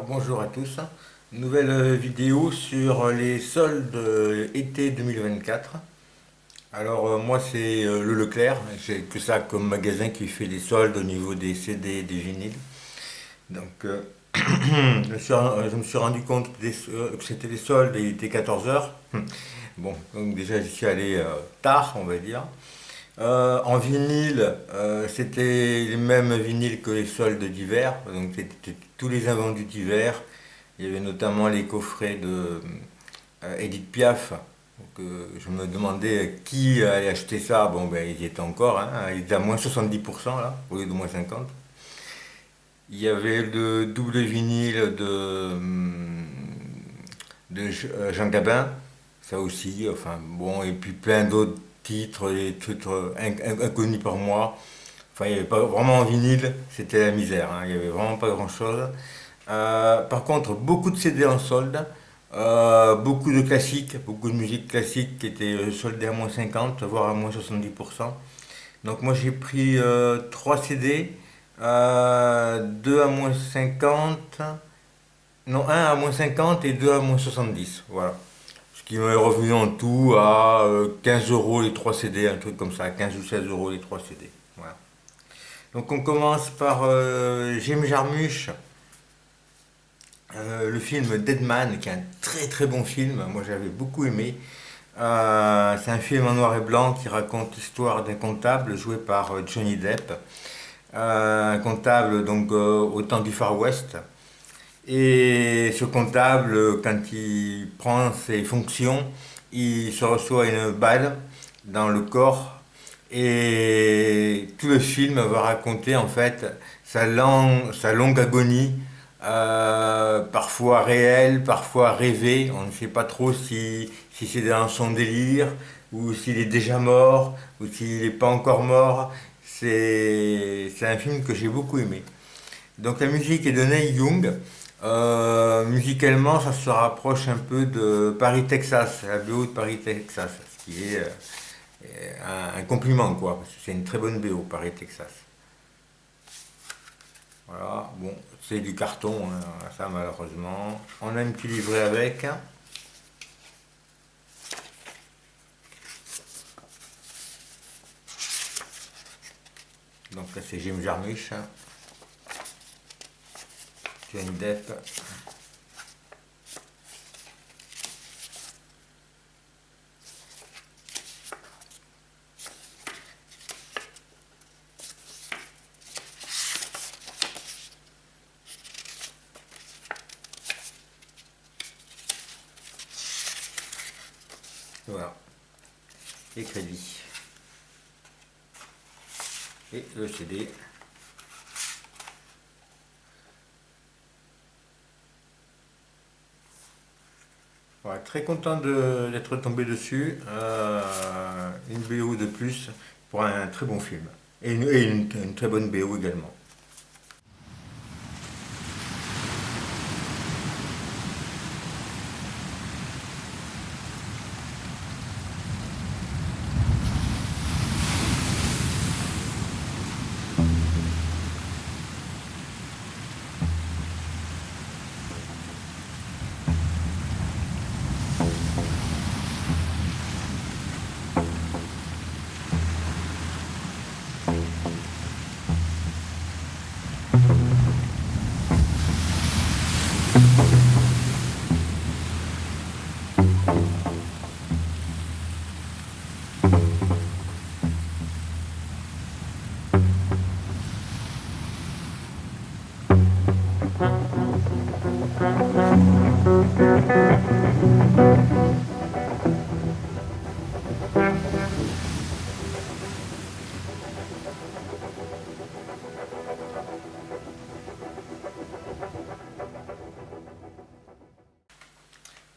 Bonjour à tous, nouvelle vidéo sur les soldes été 2024. Moi c'est le Leclerc, j'ai que ça comme magasin qui fait des soldes au niveau des CD et des vinyles. Donc je me suis rendu compte que c'était les soldes et il était 14 heures. Bon, donc déjà j'y suis allé tard on va dire. En vinyle, c'était les mêmes vinyles que les soldes d'hiver, donc c'était tous les invendus d'hiver. Il y avait notamment les coffrets de Edith Piaf. Donc, je me demandais qui allait acheter ça. Bon, ben, ils y étaient encore, hein. Ils étaient à moins 70% là, au lieu de moins 50. Il y avait le double vinyle de Jean Gabin, ça aussi. Enfin, bon, et puis plein d'autres titres, des titres inconnus par moi. Enfin, il n'y avait pas vraiment en vinyle, c'était la misère, hein. Il n'y avait vraiment pas grand-chose. Par contre, beaucoup de CD en solde, beaucoup de classiques, beaucoup de musique classique qui était soldée à moins 50, voire à moins 70%. Donc moi j'ai pris 3 CD, 2 à moins 50, non un à moins 50 et 2 à moins 70. Voilà. Ce qui m'est revenu en tout à 15 euros les 3 CD, un truc comme ça, 15 ou 16 euros les 3 CD. Voilà. Donc on commence par Jim Jarmusch. Le film Deadman, qui est un très très bon film, moi j'avais beaucoup aimé. C'est un film en noir et blanc qui raconte l'histoire d'un comptable joué par Johnny Depp. Un comptable donc au temps du Far West. Et ce comptable, quand il prend ses fonctions, il se reçoit une balle dans le corps. Et tout le film va raconter en fait sa longue agonie, parfois réelle, parfois rêvée. On ne sait pas trop si c'est dans son délire, ou s'il est déjà mort, ou s'il n'est pas encore mort. C'est un film que j'ai beaucoup aimé. Donc la musique est de Neil Young. Musicalement, ça se rapproche un peu de Paris, Texas, la BO de Paris, Texas, ce qui est un compliment, quoi, parce que c'est une très bonne BO, Paris, Texas. Voilà, bon, c'est du carton, hein, ça malheureusement. On a un petit livret avec. Donc là, c'est Jim Jarmusch, Johnny Depp. Voilà, les crédits. Et le CD. Voilà, très content d'être tombé dessus. Une BO de plus pour un très bon film. Et une très bonne BO également.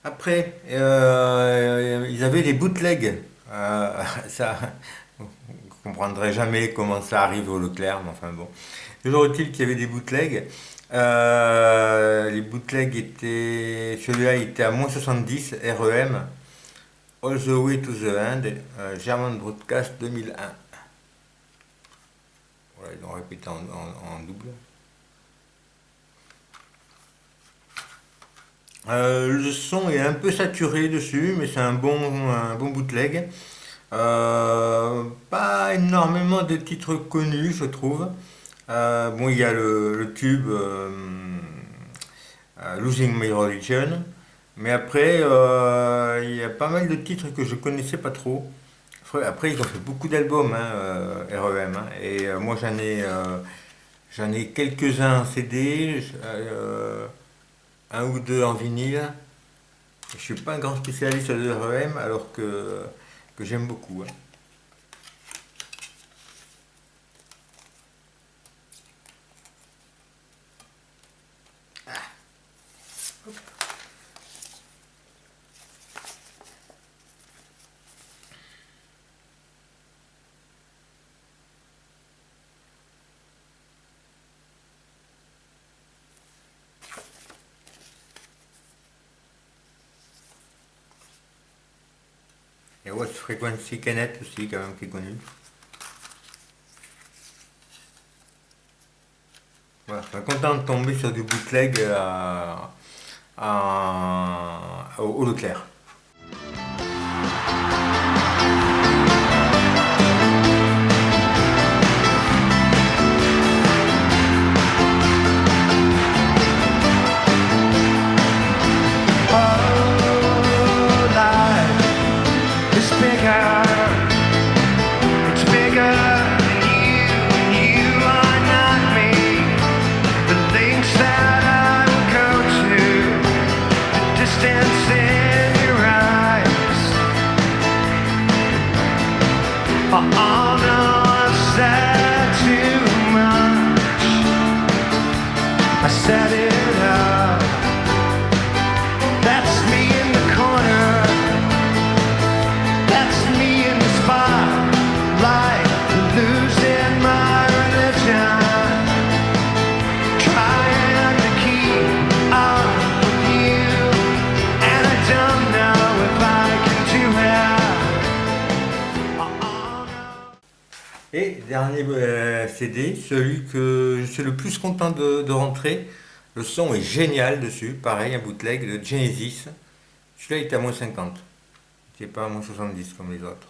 Après, ils avaient des bootlegs. Ça, vous comprendrez jamais comment ça arrive au Leclerc, mais enfin bon. Toujours est-il qu'il y avait des bootlegs. Les bootlegs étaient. Celui-là était à moins 70 REM, All the Way to the End, German Broadcast 2001. Voilà, ils l'ont répété en double. Le son est un peu saturé dessus, mais c'est un bon bootleg. Pas énormément de titres connus, je trouve. Bon, il y a le tube Losing My Religion, mais après, il y a pas mal de titres que je connaissais pas trop. Après, ils ont fait beaucoup d'albums, hein, REM, hein, et moi j'en ai quelques-uns en CD, un ou deux en vinyle. Je suis pas un grand spécialiste de REM, alors que j'aime beaucoup, hein. Et What Frequency Canet aussi, quand même, qui est connu. Voilà, je suis content de tomber sur du bootleg au Leclerc. Et dernier CD, celui que je suis le plus content de rentrer. Le son est génial dessus, pareil, un bootleg de Genesis. Celui-là il est à moins 50. Il n'est pas à moins 70 comme les autres.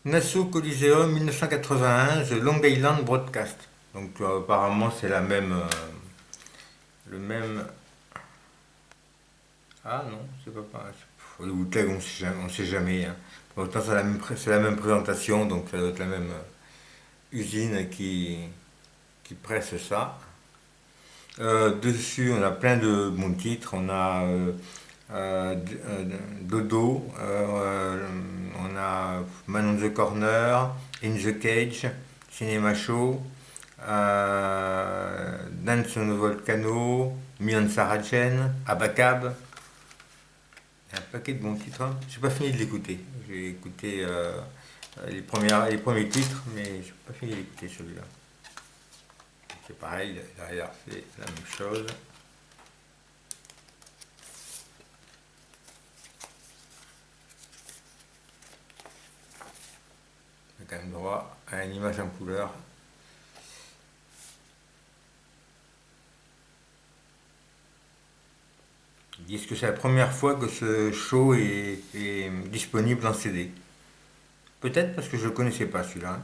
Nassau Coliseum 1981, The Long Island Broadcast. Donc apparemment c'est le même. Ah non, c'est pas. Le bootleg on sait jamais, hein. Pourtant c'est la même présentation, donc ça doit être la même usine qui presse ça. Dessus, on a plein de bons titres. On a Dodo, on a Man on the Corner, In the Cage, Cinema Show, Dance on the Volcano, Me on Sarah Jane, Abacab. Un paquet de bons titres, hein. J'ai pas fini de l'écouter. J'ai écouté les premiers titres, mais j'ai pas fini d'écouter celui-là. C'est pareil, derrière c'est la même chose. On a quand même droit à une image en couleur. Ils disent que c'est la première fois que ce show est disponible en CD. Peut-être parce que je ne le connaissais pas celui-là.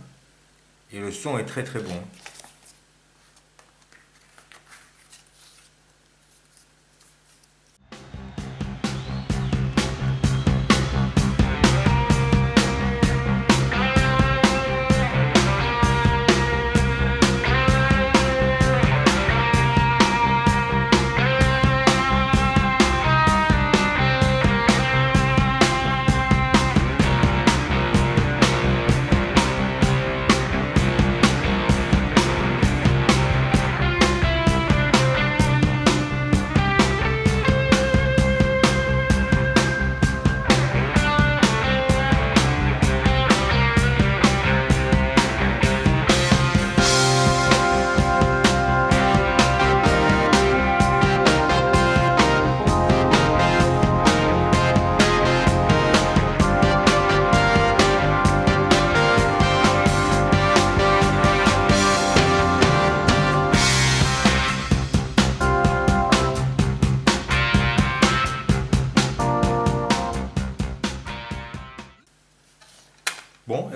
Et le son est très très bon.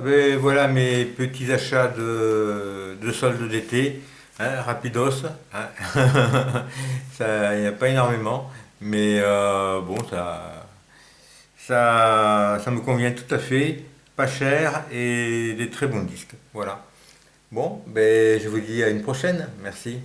ben, voilà mes petits achats de soldes d'été, hein, rapidos, hein. Ça, il n'y a pas énormément, mais bon, ça me convient tout à fait, pas cher et des très bons disques. Voilà. Bon, ben, je vous dis à une prochaine. Merci.